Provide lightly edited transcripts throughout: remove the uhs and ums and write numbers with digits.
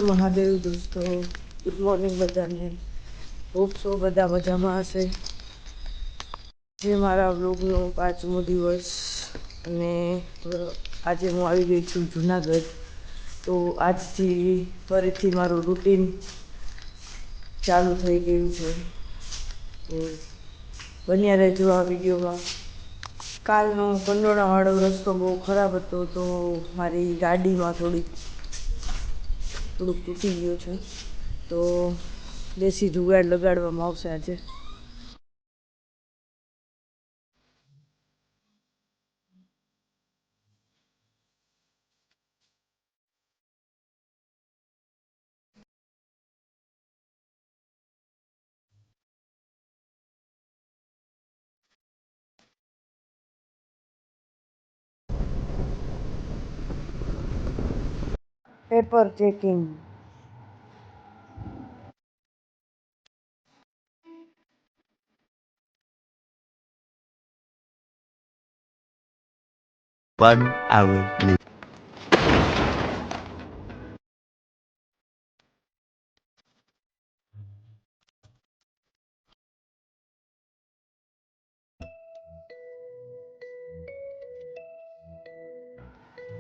મહાદેવ દોસ્તો, good morning બધાને. Hope so બધા મજામાં હશે. જે મારા વ્લોગનો 5મો દિવસ અને આજે હું આવી ગઈ છું જુનાગઢ. તો આજથી ફરીથી મારું રૂટીન ચાલુ થઈ ગયું છે. તો બન્યા રહેજો આ વિડીયોમાં. કાલનો કંડોળાવાળો રસ્તો બહુ ખરાબ હતો, તો મારી ગાડીમાં થોડુંક તૂટી ગયું છે. તો દેશી જુગાડ લગાડવામાં આવશે આજે. Paper checking. One hour later.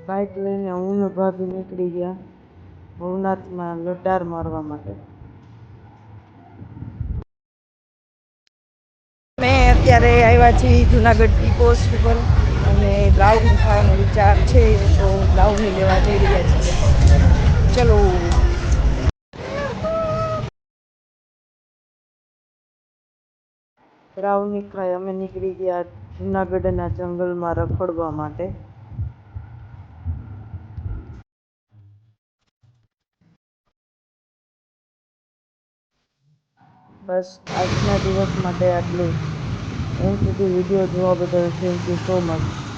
Bike લઈને હું ને ભાભી નીકળી ગયા ભવનાથમાં લટાર મારવા માટે. અમે અત્યારે આવ્યા છીએ જુનાગઢ ટીપો હોસ્પિટલ અને બ્રાઉની ખાવાનો વિચાર છે, તો બ્રાઉની લેવા જઈ રહ્યા છીએ. ચલો. બ્રાઉની ખાઈ અમે નીકળી ગયા જુનાગઢના જંગલમાં રખડવા માટે. બસ આજના દિવસ માટે આટલું. એમ સુધી વિડીયો જોવા બદલ થેન્ક યુ સો મચ.